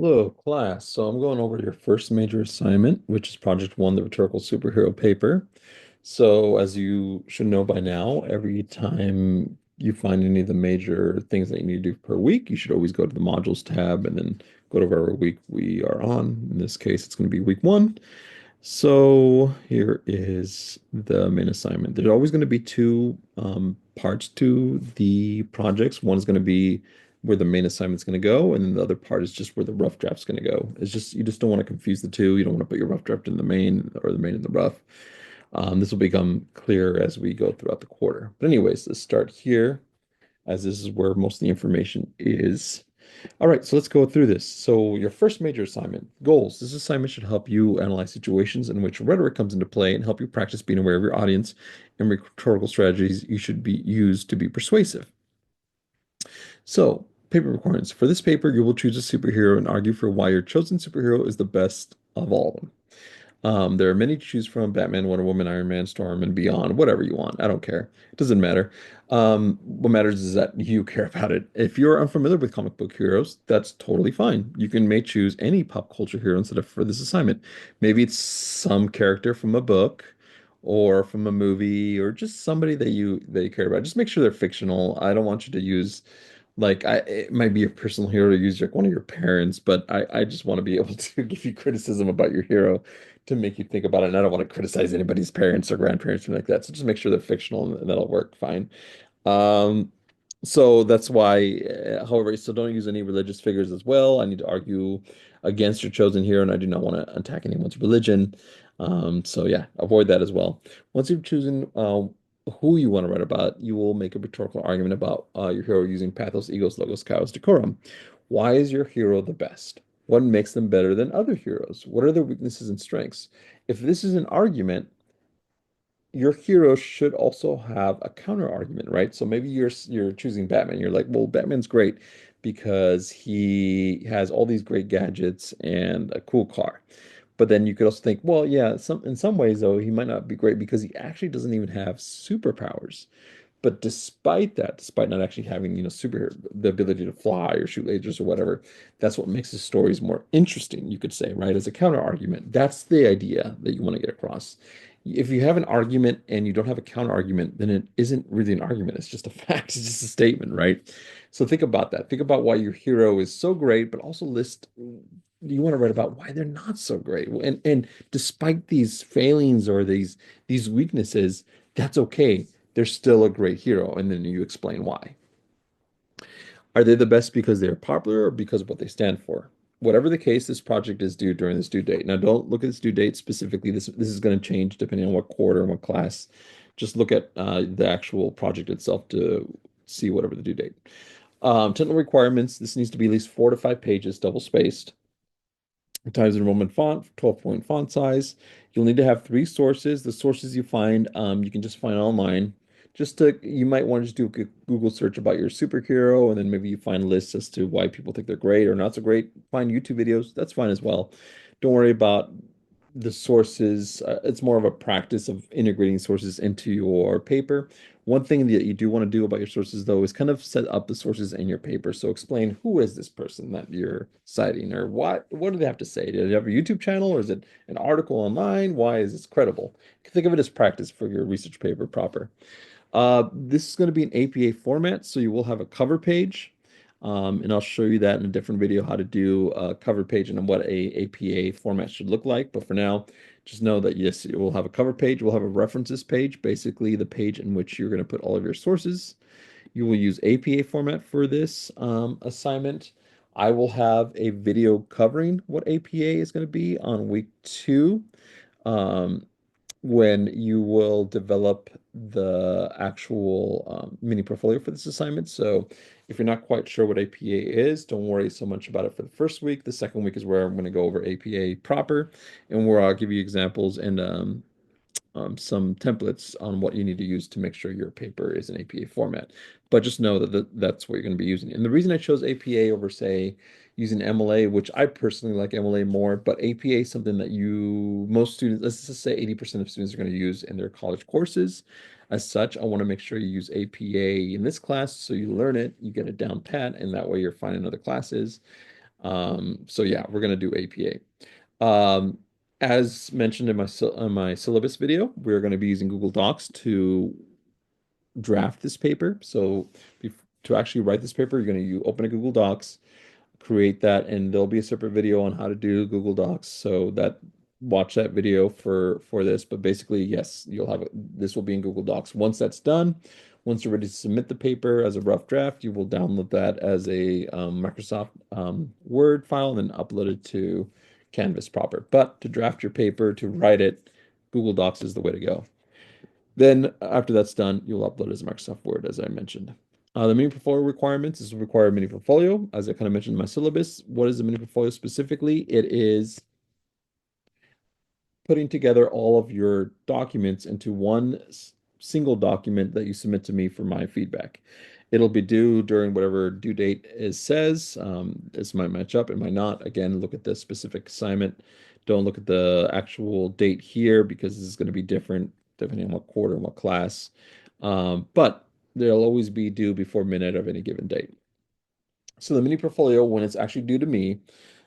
Hello, class. So I'm going over your first major assignment, which is Project One, the Rhetorical Superhero Paper. So as you should know by now, every time you find any of the major things that you need to do per week, you should always go to the modules tab and then go to whatever week we are on. In this case, it's going to be week one. So here is the main assignment. There's always going to be two parts to the projects. One is going to be where the main assignment's going to go, and then the other part is just where the rough draft's going to go. It's just you just don't want to confuse the two. You don't want to put your rough draft in the main or the main in the rough. This will become clearer as we go throughout the quarter. But anyways, let's start here, as this is where most of the information is. All right, so let's go through this. So, your first major assignment, goals. This assignment should help you analyze situations in which rhetoric comes into play and help you practice being aware of your audience and rhetorical strategies you should be used to be persuasive. So, paper requirements. For this paper, you will choose a superhero and argue for why your chosen superhero is the best of all of them. There are many to choose from: Batman, Wonder Woman, Iron Man, Storm, and beyond. Whatever you want. I don't care. It doesn't matter. What matters is that you care about it. If you're unfamiliar with comic book heroes, that's totally fine. You may choose any pop culture hero instead of for this assignment. Maybe it's some character from a book or from a movie or just somebody that you care about. Just make sure they're fictional. I don't want you to use like it might be a personal hero to use like one of your parents, but I just want to be able to give you criticism about your hero to make you think about it. And I don't want to criticize anybody's parents or grandparents or anything like that. So just make sure they're fictional and that'll work fine. Um, so that's why, however, so don't use any religious figures as well. I need to argue against your chosen hero, and I do not want to attack anyone's religion. So yeah, avoid that as well. Once you've chosen who you want to write about, you will make a rhetorical argument about your hero using pathos, egos, logos, chaos, decorum. Why is your hero the best? What makes them better than other heroes? What are their weaknesses and strengths? If this is an argument, your hero should also have a counter argument, right? So maybe you're choosing Batman. You're like, well, Batman's great because he has all these great gadgets and a cool car. But then you could also think, well, yeah, in some ways though, he might not be great because he actually doesn't even have superpowers. But despite that, despite not actually having, super the ability to fly or shoot lasers or whatever, that's what makes his stories more interesting, you could say, right? As a counter argument. That's the idea that you want to get across. If you have an argument and you don't have a counter argument, then it isn't really an argument. It's just a fact. It's just a statement, right? So think about that. Think about why your hero is so great, but also list you want to write about why they're not so great. And despite these failings or these weaknesses, that's okay. They're still a great hero. And then you explain why. Are they the best because they're popular or because of what they stand for? Whatever the case, this project is due during this due date. Now, don't look at this due date specifically. This is going to change depending on what quarter and what class. Just look at the actual project itself to see whatever the due date. Technical requirements. This needs to be at least 4 to 5 pages, double spaced. Times New font, 12-point font size. You'll need to have three sources. The sources you find, you can just find online. You might want to just do a Google search about your superhero, and then maybe you find lists as to why people think they're great or not so great. Find YouTube videos. That's fine as well. Don't worry about the sources. It's more of a practice of integrating sources into your paper. One thing that you do want to do about your sources, though, is kind of set up the sources in your paper. So explain who is this person that you're citing, or what do they have to say? Do they have a YouTube channel, or is it an article online? Why is this credible? Think of it as practice for your research paper proper. This is going to be an APA format, so you will have a cover page. And I'll show you that in a different video how to do a cover page and what a APA format should look like. But for now, just know that yes, it will have a cover page. We'll have a references page, basically the page in which you're going to put all of your sources. You will use APA format for this assignment. I will have a video covering what APA is going to be on week 2. Um, when you will develop the actual mini portfolio for this assignment. So if you're not quite sure what APA is, don't worry so much about it for the first week. The second week is where I'm going to go over APA proper and where I'll give you examples and some templates on what you need to use to make sure your paper is in APA format. But just know that that's what you're going to be using. And the reason I chose APA over, say, using MLA, which I personally like MLA more, but APA is something that most students, let's just say 80% of students are going to use in their college courses. As such, I want to make sure you use APA in this class so you learn it, you get it down pat, and that way you're fine in other classes. So yeah, we're going to do APA. As mentioned in my syllabus video, we're going to be using Google Docs to draft this paper. So to actually write this paper, you're going to you open a Google Docs, create that, and there'll be a separate video on how to do Google Docs. So that watch that video for this. But basically, yes, this will be in Google Docs. Once that's done, once you're ready to submit the paper as a rough draft, you will download that as a Microsoft Word file and then upload it to Canvas proper. But to draft your paper, to write it, Google Docs is the way to go. Then after that's done, you'll upload it as Microsoft Word, as I mentioned. The mini portfolio requirements is require a mini portfolio, as I kind of mentioned in my syllabus. What is a mini portfolio specifically? It is putting together all of your documents into one single document that you submit to me for my feedback. It'll be due during whatever due date is says. This might match up, it might not. Again, look at the specific assignment. Don't look at the actual date here because this is going to be different depending on what quarter and what class. But they'll always be due before midnight of any given date. So the mini portfolio, when it's actually due to me,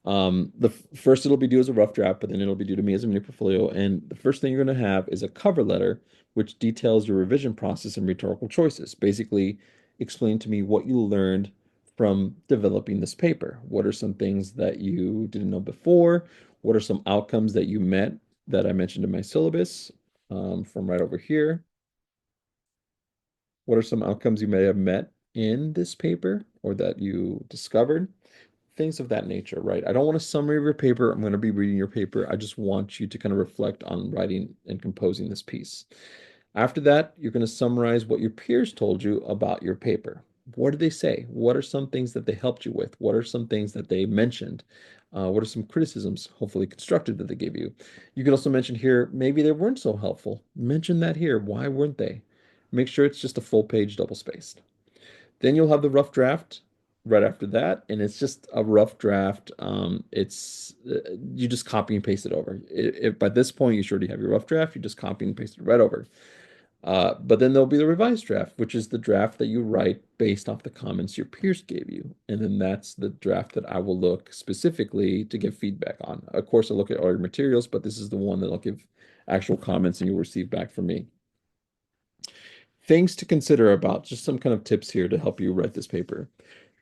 the first it'll be due as a rough draft, but then it'll be due to me as a mini portfolio. And the first thing you're going to have is a cover letter, which details your revision process and rhetorical choices. Basically, explain to me what you learned from developing this paper. What are some things that you didn't know before? What are some outcomes that you met that I mentioned in my syllabus from right over here? What are some outcomes you may have met in this paper or that you discovered? Things of that nature, right? I don't want a summary of your paper. I'm going to be reading your paper. I just want you to kind of reflect on writing and composing this piece. After that, you're going to summarize what your peers told you about your paper. What did they say? What are some things that they helped you with? What are some things that they mentioned? What are some criticisms, hopefully constructive, that they gave you? You can also mention here, maybe they weren't so helpful. Mention that here. Why weren't they? Make sure it's just a full page double spaced. Then you'll have the rough draft right after that, and it's just a rough draft. It's you just copy and paste it over. If by this point you should already have your rough draft, you just copy and paste it right over. But then there'll be the revised draft, which is the draft that you write based off the comments your peers gave you. And then that's the draft that I will look specifically to give feedback on. Of course, I'll look at all your materials, but this is the one that I'll give actual comments and you'll receive back from me. Things to consider about just some kind of tips here to help you write this paper.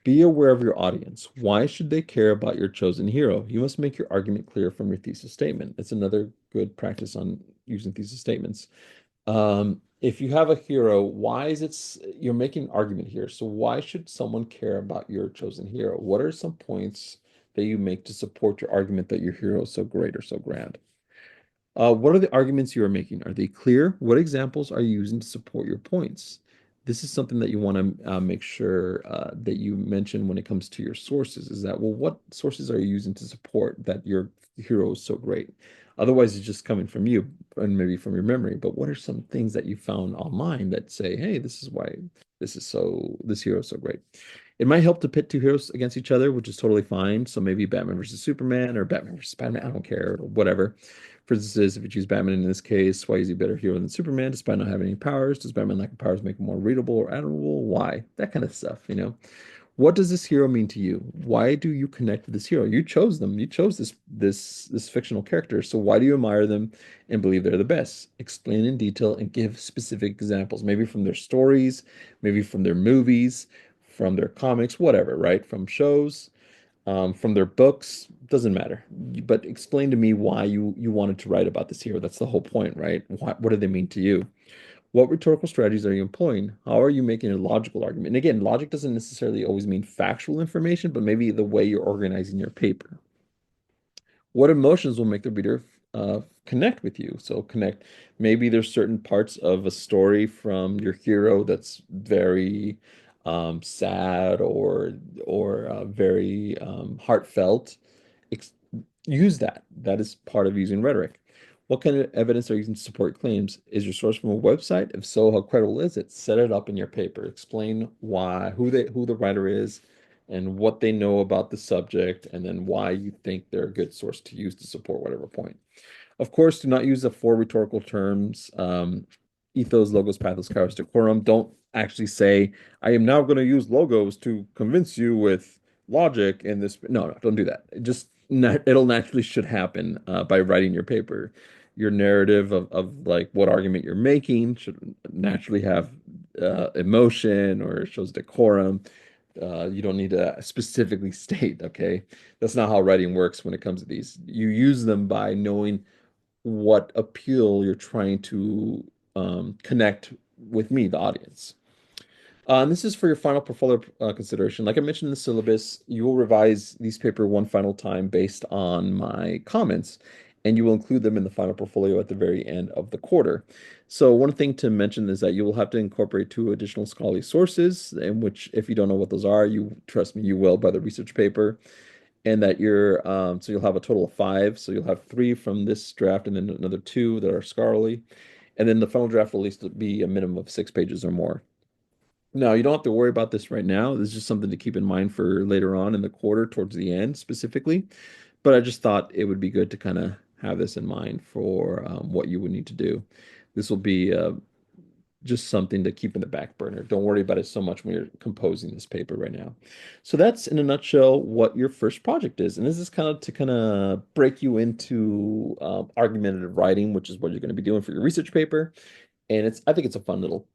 Be aware of your audience. Why should they care about your chosen hero? You must make your argument clear from your thesis statement. It's another good practice on using thesis statements. If you have a hero, why is you're making an argument here? So why should someone care about your chosen hero? What are some points that you make to support your argument that your hero is so great or so grand? What are the arguments you are making? Are they clear? What examples are you using to support your points? This is something that you want to make sure that you mention when it comes to your sources, is that, well, what sources are you using to support that your hero is so great? Otherwise, it's just coming from you and maybe from your memory. But what are some things that you found online that say, hey, this is why this hero is so great? It might help to pit two heroes against each other, which is totally fine. So maybe Batman versus Superman or Batman versus Spider-Man, I don't care, or whatever. For instance, if you choose Batman in this case, why is he a better hero than Superman despite not having any powers? Does Batman lack of powers make him more readable or admirable? Why? That kind of stuff, you know. What does this hero mean to you? Why do you connect with this hero? You chose them. You chose this fictional character. So why do you admire them and believe they're the best? Explain in detail and give specific examples, maybe from their stories, maybe from their movies, from their comics, whatever, right? From shows, from their books, doesn't matter. But explain to me why you wanted to write about this hero. That's the whole point, right? What do they mean to you? What rhetorical strategies are you employing? How are you making a logical argument? And again, logic doesn't necessarily always mean factual information, but maybe the way you're organizing your paper. What emotions will make the reader connect with you? So connect. Maybe there's certain parts of a story from your hero that's very sad or very heartfelt. Ex Use that. That is part of using rhetoric. What kind of evidence are you using to support claims? Is your source from a website? If so, how credible is it? Set it up in your paper. Explain why, who the writer is, and what they know about the subject, and then why you think they're a good source to use to support whatever point. Of course, do not use the four rhetorical terms, ethos, logos, pathos, charis, decorum. Don't actually say, I am now going to use logos to convince you with logic in this. No, don't do that. It'll naturally should happen by writing your paper. Your narrative of like what argument you're making should naturally have emotion or shows decorum. You don't need to specifically state, okay? That's not how writing works when it comes to these. You use them by knowing what appeal you're trying to connect with me, the audience. And this is for your final portfolio consideration. Like I mentioned in the syllabus, you will revise these paper one final time based on my comments, and you will include them in the final portfolio at the very end of the quarter. So one thing to mention is that you will have to incorporate two additional scholarly sources, in which if you don't know what those are, you trust me, you will by the research paper. And that so you'll have a total of five. So you'll have three from this draft and then another two that are scholarly. And then the final draft will at least be a minimum of 6 pages or more. No, you don't have to worry about this right now. This is just something to keep in mind for later on in the quarter, towards the end specifically. But I just thought it would be good to kind of have this in mind for what you would need to do. This will be just something to keep in the back burner. Don't worry about it so much when you're composing this paper right now. So that's in a nutshell what your first project is. And this is kind of to kind of break you into argumentative writing, which is what you're going to be doing for your research paper. And I think it's a fun little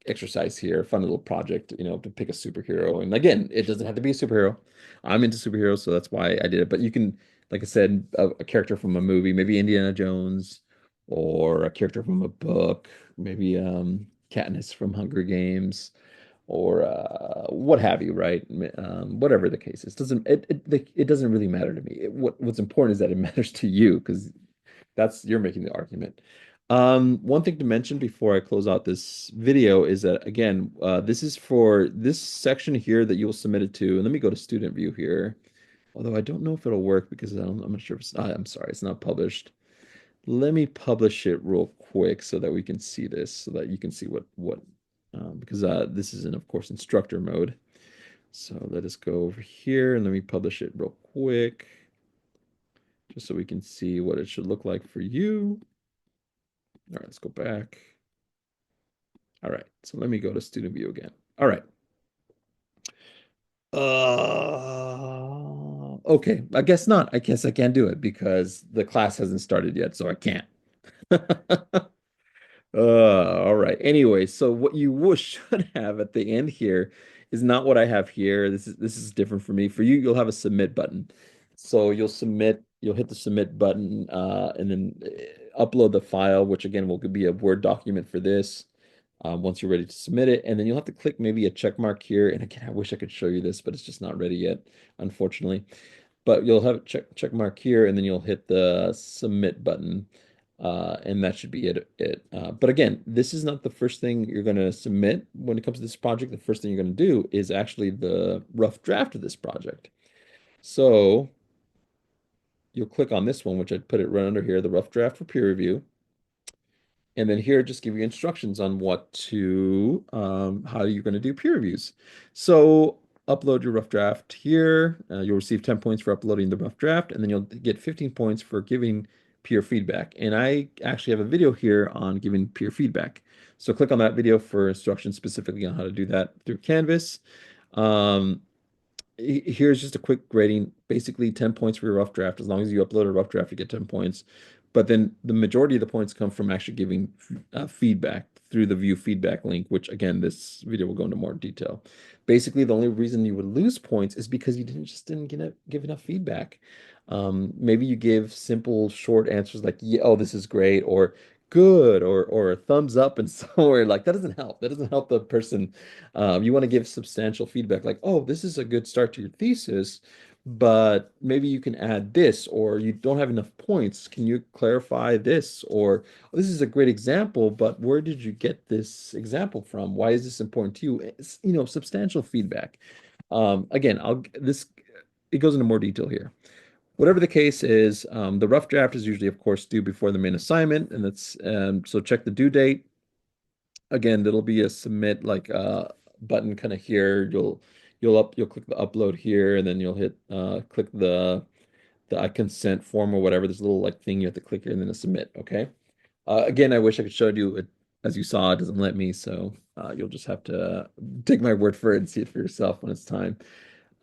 exercise here, fun little project, to pick a superhero. And again, it doesn't have to be a superhero. I'm into superheroes, so that's why I did it. But you can, like I said, a character from a movie, maybe Indiana Jones, or a character from a book, maybe Katniss from Hunger Games, or what have you, right? Whatever the case is, it doesn't really matter to me. What's important is that it matters to you because you're making the argument. One thing to mention before I close out this video is that again, this is for this section here that you'll submit it to. And let me go to student view here. Although I don't know if it'll work because I'm not sure if I'm sorry, it's not published. Let me publish it real quick so that we can see this, so that you can see what because this is in, of course, instructor mode. So let us go over here and let me publish it real quick, just so we can see what it should look like for you. All right, let's go back. All right, so let me go to student view again. All right. Okay, I guess not. I guess I can't do it because the class hasn't started yet, so I can't. All right. Anyway, so what you should have at the end here is not what I have here. This is different for me. For you, you'll have a submit button. So you'll hit the submit button, and then upload the file, which again will be a Word document for this. Once you're ready to submit it, and then you'll have to click maybe a check mark here. And again, I wish I could show you this, but it's just not ready yet, unfortunately. But you'll have a check mark here, and then you'll hit the submit button. And that should be it. But again, this is not the first thing you're going to submit when it comes to this project. The first thing you're going to do is actually the rough draft of this project. So you'll click on this one, which I'd put it right under here, the rough draft for peer review. And then here, just give you instructions on how you're going to do peer reviews. So upload your rough draft here. You'll receive 10 points for uploading the rough draft, and then you'll get 15 points for giving peer feedback. And I actually have a video here on giving peer feedback. So click on that video for instructions specifically on how to do that through Canvas. Um, Here's just a quick grading. Basically, 10 points for your rough draft. As long as you upload a rough draft, you get 10 points. But then the majority of the points come from actually giving feedback through the view feedback link, which again, this video will go into more detail. Basically, the only reason you would lose points is because you didn't give enough feedback. Maybe you give simple, short answers like, yeah, oh, this is great, or good, or a thumbs up and somewhere like that doesn't help. That doesn't help the person. You want to give substantial feedback like, oh, this is a good start to your thesis, but maybe you can add this, or you don't have enough points. Can you clarify this? Or oh, this is a great example, but where did you get this example from? Why is this important to you? It's, substantial feedback. Again, it goes into more detail here. Whatever the case is, the rough draft is usually, of course, due before the main assignment, and that's so check the due date. Again, there'll be a submit like button kind of here. You'll click the upload here, and then you'll hit click the I consent form or whatever. There's a little like thing you have to click here and then a submit. Okay. Again, I wish I could show you it. As you saw, it doesn't let me, so you'll just have to take my word for it and see it for yourself when it's time.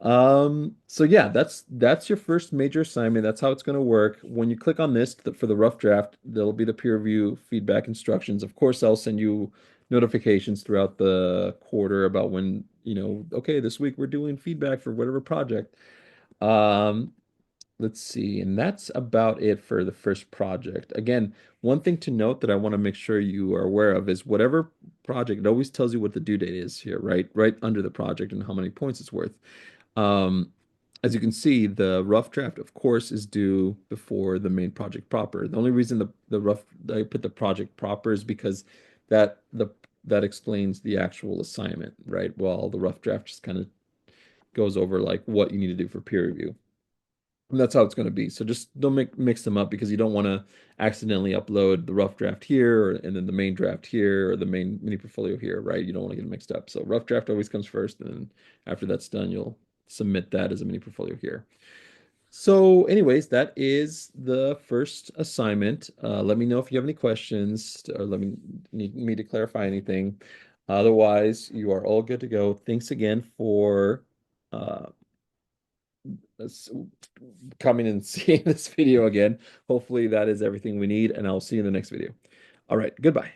So yeah, that's your first major assignment. That's how it's going to work. When you click on this for the rough draft, there'll be the peer review feedback instructions. Of course, I'll send you notifications throughout the quarter about when, okay, this week we're doing feedback for whatever project. Um, let's see, and that's about it for the first project. Again, one thing to note that I want to make sure you are aware of is whatever project, it always tells you what the due date is here, right? Right under the project and how many points it's worth. Um, as you can see, the rough draft, of course, is due before the main project proper. The only reason the rough I put the project proper is because that the that explains the actual assignment, right? While the rough draft just kind of goes over like what you need to do for peer review. And that's how it's going to be. So just don't mix them up because you don't want to accidentally upload the rough draft here and then the main draft here or the main mini portfolio here, right? You don't want to get mixed up. So rough draft always comes first, and then after that's done, you'll submit that as a mini portfolio here. So, anyways, that is the first assignment. Let me know if you have any questions or let me need me to clarify anything. Otherwise, you are all good to go. Thanks again for uh, s- coming and seeing this video again. Hopefully that is everything we need, and I'll see you in the next video. All right, goodbye.